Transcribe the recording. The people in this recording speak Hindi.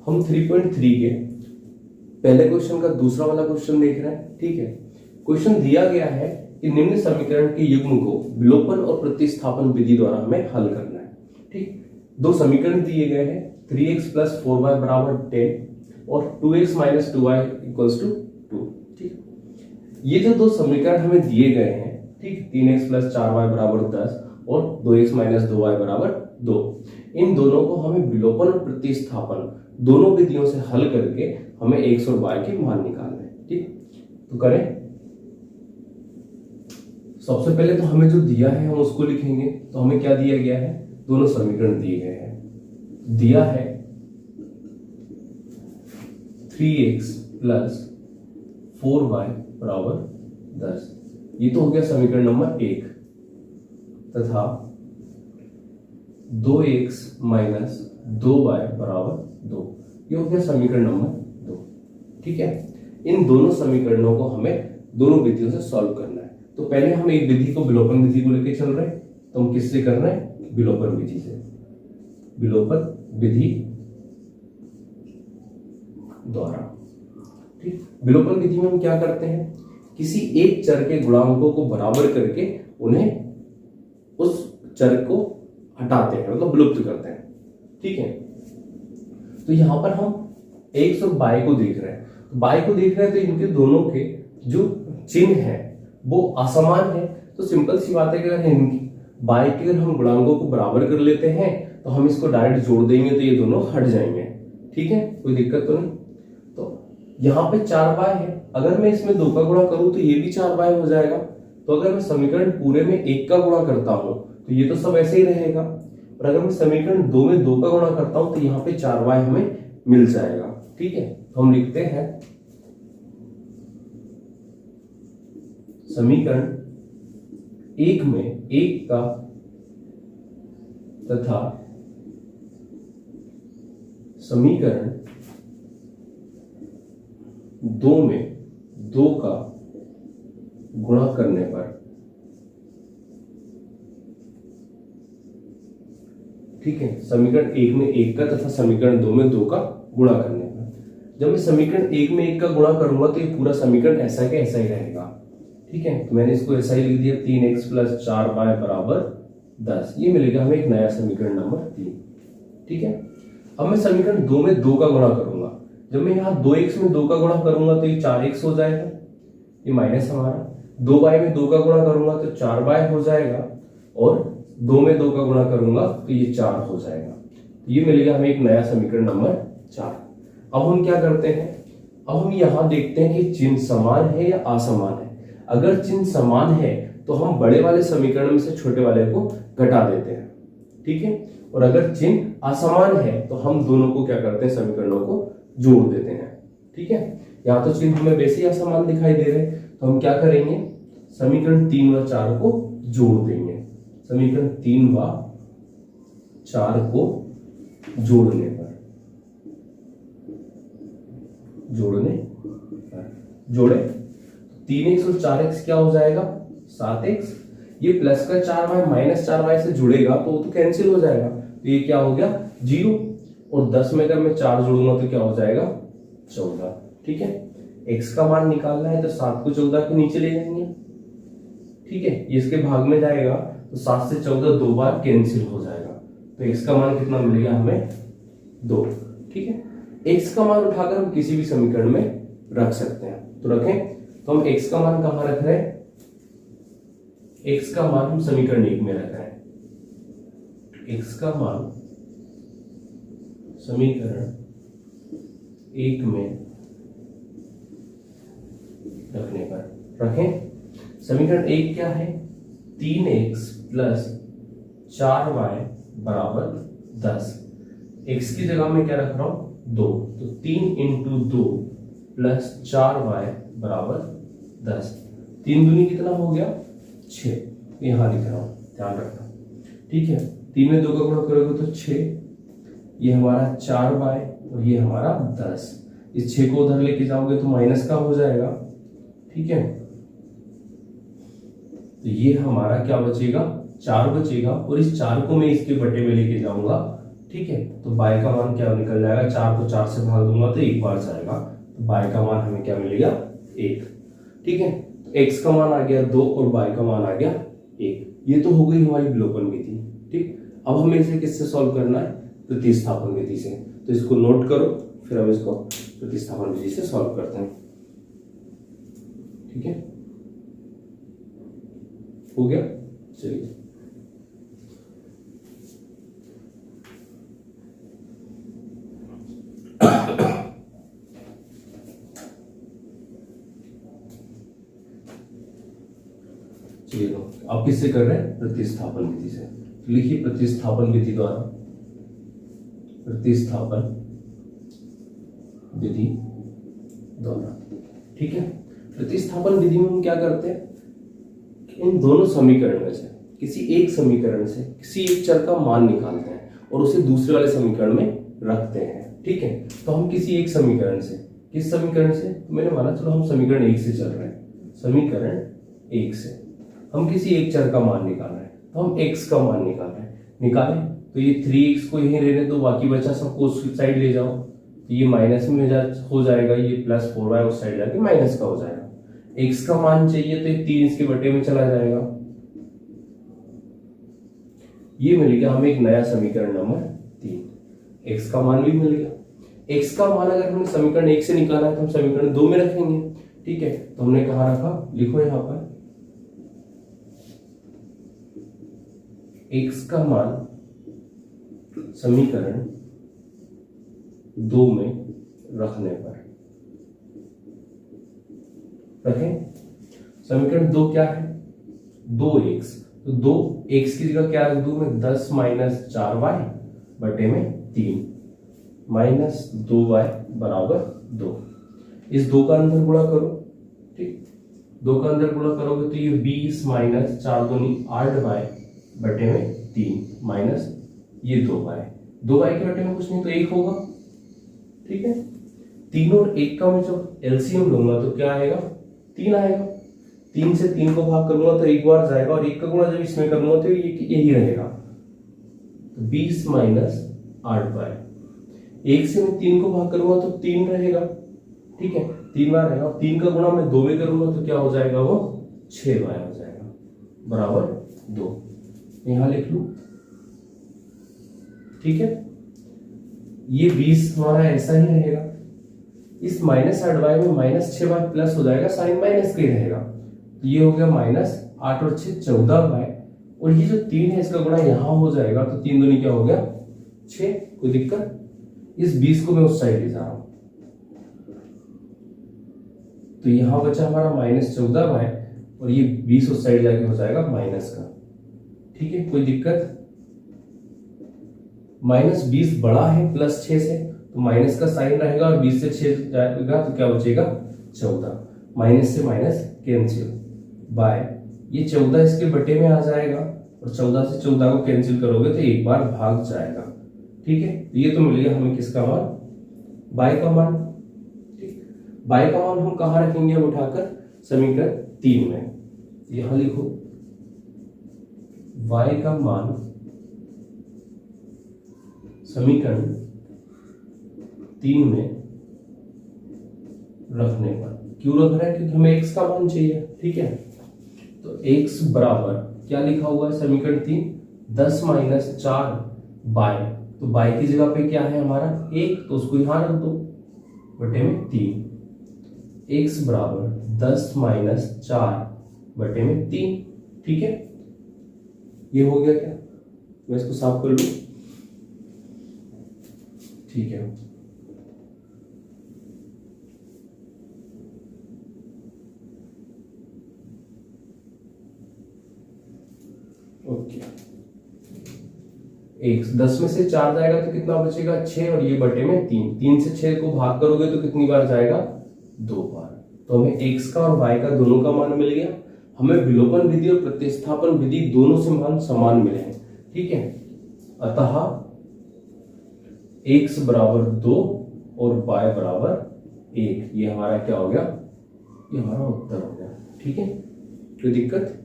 हम 3.3 के पहले क्वेश्चन का दूसरा वाला क्वेश्चन देख रहे हैं। ठीक है, क्वेश्चन दिया गया है कि निम्न समीकरण के युग्म को विलोपन और प्रतिस्थापन विधि द्वारा हमें हल करना है। ठीक, दो समीकरण दिए गए हैं, 3x + 4y बराबर 10 और 2x - 2y = 2। ठीक, ये जो दो समीकरण हमें दिए गए हैं, ठीक, 3x + 4y बराबर 10 और 2x - 2y बराबर 2, इन दोनों को हमें विलोपन और प्रतिस्थापन दोनों विधियों से हल करके हमें x और y के मान निकालने हैं। ठीक, तो करें। सबसे पहले तो हमें जो दिया है हम उसको लिखेंगे। तो हमें क्या दिया गया है, दोनों समीकरण दिए गए हैं। दिया है 3x + 4y बराबर 10, ये तो हो गया समीकरण नंबर 1, तथा 2x - 2y बराबर 2, ये हो गया समीकरण नंबर 2। ठीक है, इन दोनों समीकरणों को हमें दोनों विधियों से सॉल्व करना है। तो पहले हम एक विधि को विलोपन विधि को लेकर चल रहे हैं, तो हम किससे कर रहे हैं, विलोपन विधि से। विलोपन विधि द्वारा। ठीक, विलोपन विधि में हम क्या करते हैं, किसी एक चर के गुणांकों को बराबर करके उन्हें उस चर को हटाते हैं, मतलब विलुप्त करते हैं। ठीक है, तो यहां पर हम x और y को देख रहे हैं। तो y को देख रहे हैं तो इनके दोनों के जो चिन्ह है वो असमान है। तो सिंपल सी बात है कि अगर इनकी y के अगर हम गुणांकों को बराबर कर लेते हैं तो हम इसको डायरेक्ट जोड़ देंगे तो ये दोनों हट जाएंगे। ठीक है, कोई दिक्कत तो नहीं। तो यहाँ पे 4y है, अगर मैं इसमें 2 का गुणा करूं तो ये भी 4y हो जाएगा। तो अगर मैं समीकरण पूरे में 1 का गुणा करता हूं तो ये तो सब ऐसे ही रहेगा, और अगर मैं समीकरण 2 में 2 का गुणा करता हूं तो यहाँ पे 4y हमें मिल जाएगा। ठीक है, तो हम लिखते हैं समीकरण 1 में 1 का तथा समीकरण 2 में 2 का गुणा करने पर, ठीक है, समीकरण 1 में 1 का तथा समीकरण 2 में 2 का गुणा करने पर, जब मैं समीकरण 1 में 1 का गुणा करूंगा तो ये पूरा समीकरण ऐसा के ऐसा ही रहेगा। ठीक है, तो मैंने इसको ऐसा ही लिख दिया, 3x + 4y बराबर 10, ये मिलेगा हमें एक नया समीकरण नंबर 3। ठीक है, अब मैं समीकरण 2 में 2 का गुणा करूंगा। जब मैं यहाँ 2x में 2 का गुणा करूंगा तो ये 4x हो जाएगा, ये माइनस हमारा। 2y में 2 का गुणा करूंगा तो 4y हो जाएगा, और 2 में 2 का गुणा करूंगा तो ये 4 हो जाएगा। तो ये मिलेगा हमें एक नया समीकरण नंबर 4। अब हम क्या करते हैं, अब हम यहाँ देखते हैं कि चिन्ह समान है या असमान है। अगर चिन्ह समान है तो हम बड़े वाले समीकरण में से छोटे वाले को घटा देते हैं। ठीक है, और अगर चिन्ह असमान है तो हम दोनों को क्या करते हैं, समीकरणों को जोड़ देते हैं। ठीक है, यहाँ तो चिन्ह हमें वैसे ही असमान दिखाई दे रहे हैं, तो हम क्या करेंगे, समीकरण 3 व 4 को जोड़ देंगे। समीकरण 3 व 4 को जोड़ने पर जोड़े 3x और 4x क्या हो जाएगा, 7x। ये प्लस का 4y माइनस 4y से जुड़ेगा तो वो तो कैंसिल हो जाएगा, तो ये क्या हो गया 0। और 10 में अगर मैं 4 जोड़ूंगा तो क्या हो जाएगा 14। ठीक है, x का मान निकालना है तो 7 को 14 के नीचे ले जाएंगे। ठीक है, ये इसके भाग में जाएगा तो 7 से 14 2 बार कैंसिल हो जाएगा, तो x का मान कितना मिलेगा हमें 2। ठीक है, x का मान उठाकर हम किसी भी समीकरण में रख सकते हैं, तो रखें। तो हम x का मान कहां रख रहे हैं, x का मान हम समीकरण 1 में रख रहे हैं। x का मान समीकरण 1 में रखने पर रखें। समीकरण 1 क्या है, 3x + 4y बराबर 10। x की जगह में क्या रख रहा हूं 2, तो 3 × 2 + 4y बराबर 10। 3 दूनी कितना हो गया 6, यहां लिख रहा हूं, ध्यान रखना। ठीक है, 3 में 2 का गुणा करोगे तो 6, ये हमारा 4y और ये हमारा 10। इस 6 को उधर लेके जाओगे तो माइनस का हो जाएगा। ठीक है, तो ये हमारा क्या बचेगा 4 बचेगा, और इस 4 को मैं इसके बटे में लेके जाऊंगा ठीक है, तो बाय का मान क्या निकल जाएगा, 4 को 4 से भाग दूंगा तो एक बार जाएगा, तो बाय का मान हमें क्या मिलेगा 1। ठीक है, तो x का मान आ गया 2 और बाय का मान आ गया 1। ये तो हो गई हमारी विलोपन विधि। ठीक, अब हमें इसे किससे सॉल्व करना है, प्रतिस्थापन विधि से। तो इसको नोट करो, फिर हम इसको प्रतिस्थापन विधि से सॉल्व करते हैं। ठीक है, हो गया, चलिए चलिए आप किससे कर रहे हैं, प्रतिस्थापन विधि से। लिखिए प्रतिस्थापन विधि द्वारा, प्रतिस्थापन विधि द्वारा। ठीक है, प्रतिस्थापन विधि में हम क्या करते हैं, इन दोनों समीकरण में से किसी एक समीकरण से किसी एक चर का मान निकालते हैं और उसे दूसरे वाले समीकरण में रखते हैं। ठीक है, तो हम किसी एक समीकरण से, किस समीकरण से, तो मैंने माना चलो हम समीकरण 1 से चल रहे हैं, समीकरण 1 से हम किसी एक चर का मान निकाल रहे हैं, तो हम x का मान निकाल रहे हैं। निकालें तो ये 3x को यहीं रहने दो, बाकी बचा सबको उस साइड ले जाओ, तो ये माइनस में हो जाएगा, ये प्लस 4y उस साइड जाके माइनस का हो जाएगा। x का मान चाहिए तो ये 3 इसके बटे में चला जाएगा। ये मिल गया हमें एक नया समीकरण नंबर 3। x का मान भी मिल गया। x का मान अगर हमने समीकरण 1 से निकाला है तो हम समीकरण 2 में रखेंगे। ठीक है, तो हमने कहाँ रखा, लिखो यहाँ पर x का मान समीकरण 2 में रखने पर, रखें। समीकरण 2 क्या है, 2x, तो 2x की जगह क्या रख दूं मैं, 10 माइनस 4y बटे में 3 माइनस 2y बराबर 2। इस 2 का अंदर गुणा करो। ठीक, 2 का अंदर गुणा करोगे तो ये 20 माइनस 4 दूनी 8y बटे में 3 माइनस ये 2y के बटे में कुछ नहीं तो 1 होगा। ठीक है, 3 और 1 का मैं जब एलसीएम लूंगा तो क्या आएगा, 3 आएगा। 3 से 3 को भाग करूंगा तो एक बार जाएगा, और 1 का गुणा जब इसमें करूंगा तो ये यही रहेगा, तो 20 माइनस 8y। 1 से मैं 3 को भाग करूंगा तो 3 रहेगा। ठीक है, 3 बार रहेगा, और 3 का गुणा मैं 2 में करूंगा तो क्या हो जाएगा, वो 6y हो जाएगा बराबर 2। यहां लिख लू। ठीक है, ये 20 हमारा ऐसा ही रहेगा। इस माइनस 8y में माइनस 6y प्लस हो जाएगा, साइन माइनस का ही रहेगा। ये हो गया माइनस 8 और 6 14y, और ये जो 3 है इसका गुणा यहां हो जाएगा, तो 3 दूनी क्या हो गया 6। कोई दिक्कत, इस 20 को मैं उस साइड ले जा रहा हूं, तो यहां बचा हमारा माइनस 14y, और ये 20 उस साइड जाके हो जाएगा माइनस का। ठीक है, कोई दिक्कत। माइनस 20 बड़ा है प्लस 6 से, तो माइनस का साइन रहेगा, और 20 से 6 जाएगा तो क्या बचेगा 14। माइनस से माइनस कैंसिल बाय, ये 14 इसके बटे में आ जाएगा, और 14 से 14 को कैंसिल करोगे तो एक बार भाग जाएगा। ठीक है, तो ये तो मिल गया हमें किसका मान, बाय का मान। ठीक, बाय का मान हम कहाँ रखेंगे, हम उठाकर समीकरण 3 में। यहां लिखो y का मान समीकरण 3 में रखने पर, क्यों रख रहे हैं, क्योंकि हमें x का मान चाहिए। ठीक है, तो x बराबर क्या लिखा हुआ है समीकरण 3, 10 माइनस 4 बाय, तो बाय की जगह पे क्या है हमारा 1, तो उसको यहां रख दो बटे में 3। x बराबर 10 माइनस 4 बटे में 3। ठीक है, ये हो गया क्या, मैं इसको साफ कर लूं। ठीक है, ओके। 10 में से 4 जाएगा तो कितना बचेगा 6, और ये बटे में 3। 3 से 6 को भाग करोगे तो कितनी बार जाएगा 2 बार। तो हमें x का और y का दोनों का मान मिल गया। हमें विलोपन विधि और प्रतिस्थापन विधि दोनों से मान समान मिले हैं। ठीक है, अतः x बराबर 2 और y बराबर 1, ये हमारा क्या हो गया, ये हमारा उत्तर हो गया। ठीक है, कोई दिक्कत